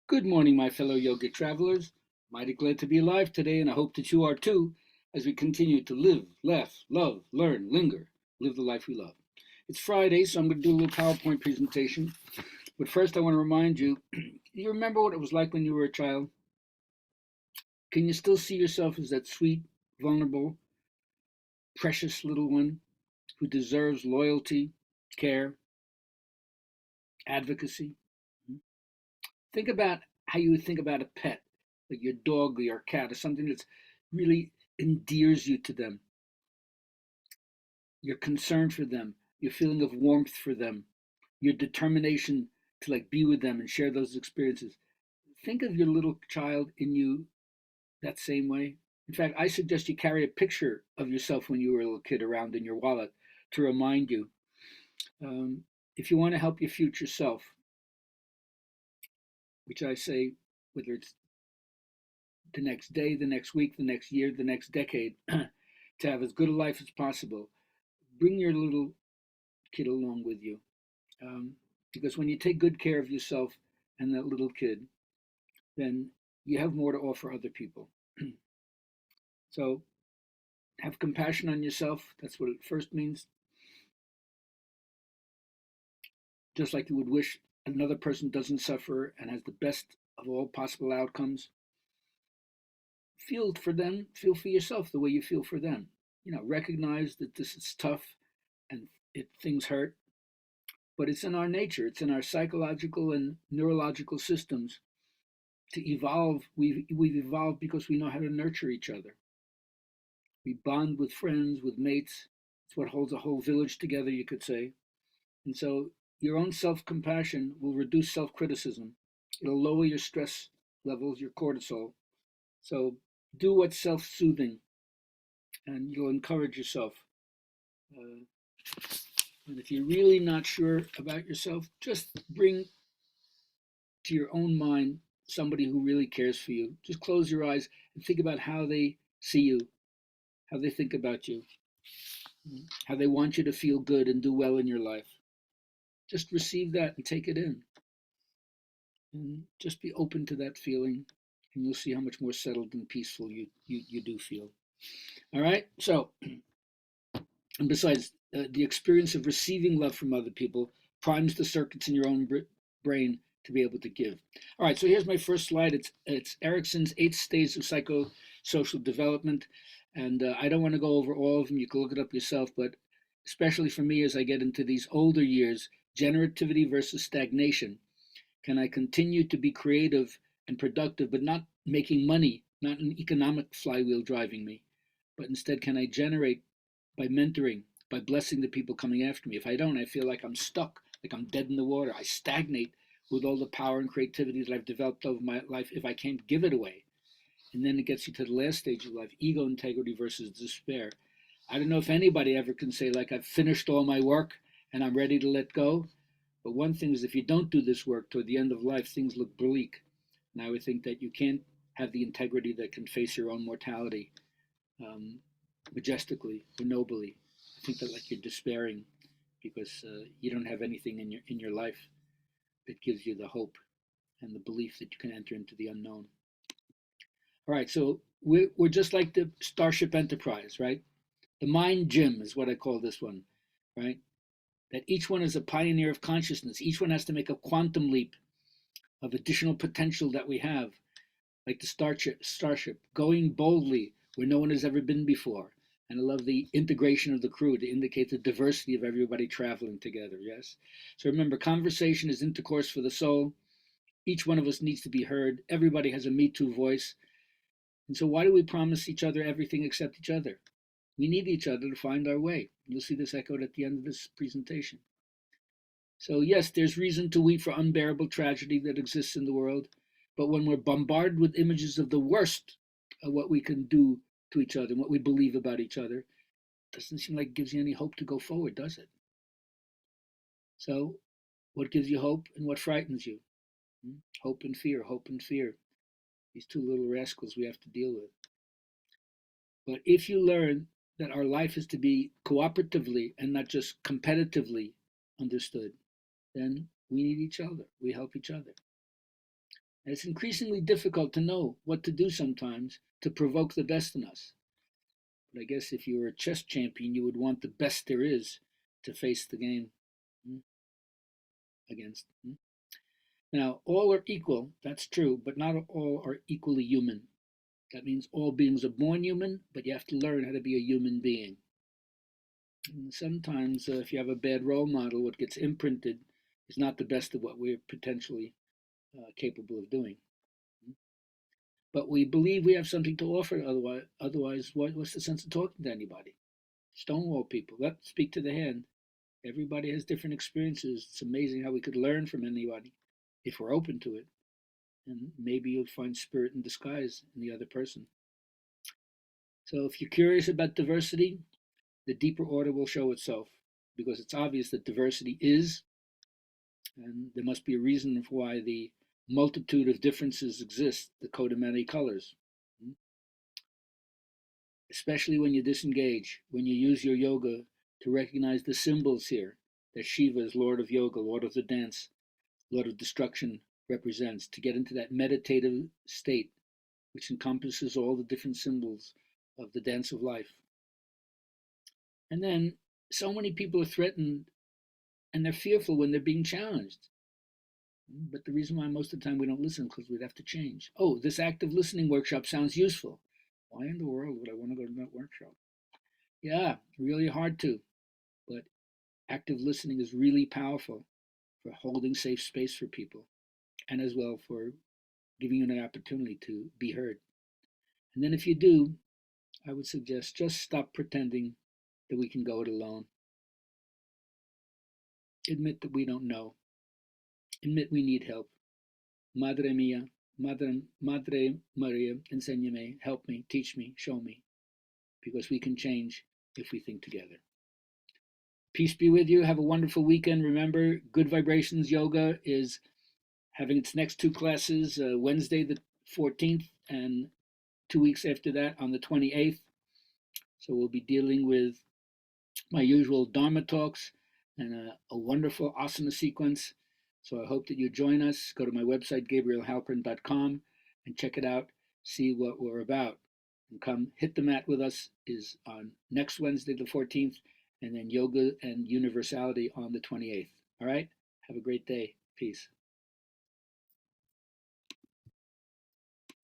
Good morning, my fellow yoga travelers. Mighty glad to be alive today, and I hope that you are too, as we continue to live, laugh, love, learn, linger, live the life we love. It's Friday, so I'm going to do a little PowerPoint presentation. But first, I want to remind you you remember what it was like when you were a child? Can you still see yourself as that sweet, vulnerable, precious little one who deserves loyalty, care, advocacy? Think about how you would think about a pet, like your dog or your cat, or something that's really endears you to them. Your concern for them, your feeling of warmth for them, your determination to like be with them and share those experiences. Think of your little child in you that same way. In fact, I suggest you carry a picture of yourself when you were a little kid around in your wallet to remind you. Um, if you want to help your future self, which I say, whether it's the next day, the next week, the next year, the next decade, to have as good a life as possible, bring your little kid along with you. Um, because when you take good care of yourself and that little kid, then you have more to offer other people. So have compassion on yourself. That's what it first means. Just like you would wish another person doesn't suffer and has the best of all possible outcomes. Feel for them, feel for yourself the way you feel for them. Recognize that this is tough and things hurt, but it's in our nature, it's in our psychological and neurological systems to evolve. We've evolved because we know how to nurture each other. We bond with friends, with mates. It's what holds a whole village together, you could say. And so your own self compassion will reduce self criticism. It'll lower your stress levels, your cortisol. So do what's self soothing and you'll encourage yourself. Uh, and if you're really not sure about yourself, just bring to your own mind somebody who really cares for you. Just close your eyes and think about how they see you, how they think about you, how they want you to feel good and do well in your life. Just receive that and take it in. And just be open to that feeling, and you'll see how much more settled and peaceful you do feel. All right? So, and besides, the experience of receiving love from other people primes the circuits in your own brain to be able to give. All right, so here's my first slide. It's Erickson's 8 stages of psychosocial development, and I don't want to go over all of them. You can look it up yourself, but especially for me as I get into these older years, generativity versus stagnation. Can I continue to be creative and productive, but not making money, not an economic flywheel driving me, but instead, can I generate by mentoring, by blessing the people coming after me? If I don't, I feel like I'm stuck, like I'm dead in the water. I stagnate with all the power and creativity that I've developed over my life if I can't give it away. And then it gets you to the last stage of life, ego integrity versus despair. I don't know if anybody ever can say, like, I've finished all my work and I'm ready to let go. But one thing is, if you don't do this work toward the end of life, things look bleak. And I would think that you can't have the integrity that can face your own mortality um, majestically or nobly. I think that like you're despairing because you don't have anything in your life that gives you the hope and the belief that you can enter into the unknown. All right, so we're just like the Starship Enterprise, right? The mind gym is what I call this one, right? That each one is a pioneer of consciousness. Each one has to make a quantum leap of additional potential that we have, like the starship, going boldly where no one has ever been before. And I love the integration of the crew to indicate the diversity of everybody traveling together. Yes. So remember, conversation is intercourse for the soul. Each one of us needs to be heard. Everybody has a Me Too voice. And so, why do we promise each other everything except each other? We need each other to find our way. You'll see this echoed at the end of this presentation. So, yes, there's reason to weep for unbearable tragedy that exists in the world. But when we're bombarded with images of the worst of what we can do to each other and what we believe about each other, it doesn't seem like it gives you any hope to go forward, does it? So, what gives you hope and what frightens you? Hope and fear, hope and fear. These two little rascals we have to deal with. But if you learn that our life is to be cooperatively and not just competitively understood, then we need each other. We help each other. And it's increasingly difficult to know what to do sometimes to provoke the best in us. But I guess if you were a chess champion, you would want the best there is to face the game against. Now, all are equal, that's true, but not all are equally human. That means all beings are born human, but you have to learn how to be a human being. And sometimes, if you have a bad role model, what gets imprinted is not the best of what we're potentially capable of doing. But we believe we have something to offer. Otherwise, what's the sense of talking to anybody? Stonewall people. Let's speak to the hand. Everybody has different experiences. It's amazing how we could learn from anybody if we're open to it. And maybe you'll find spirit in disguise in the other person. So if you're curious about diversity, the deeper order will show itself because it's obvious that diversity is, and there must be a reason for why the multitude of differences exist, the coat of many colors. Especially when you disengage, when you use your yoga to recognize the symbols here that Shiva is Lord of Yoga, Lord of the dance, Lord of destruction represents, to get into that meditative state which encompasses all the different symbols of the dance of life. And then so many people are threatened and they're fearful when they're being challenged. But the reason why most of the time we don't listen is because we'd have to change. Oh, this active listening workshop sounds useful. Why in the world would I want to go to that workshop? Yeah, really hard to. But active listening is really powerful for holding safe space for people and as well for giving you an opportunity to be heard. And then if you do, I would suggest just stop pretending that we can go it alone. Admit that we don't know. Admit we need help. Madre mia, Madre Maria, enséñame, help me, teach me, show me, because we can change if we think together. Peace be with you. Have a wonderful weekend. Remember, Good Vibrations Yoga is having its next two classes Wednesday the 14th and 2 weeks after that on the 28th. So we'll be dealing with my usual Dharma talks and a wonderful asana sequence. So I hope that you join us. Go to my website, GabrielHalpern.com, and check it out, see what we're about. And come hit the mat with us is on next Wednesday, the 14th, and then Yoga and Universality on the 28th. All right? Have a great day. Peace.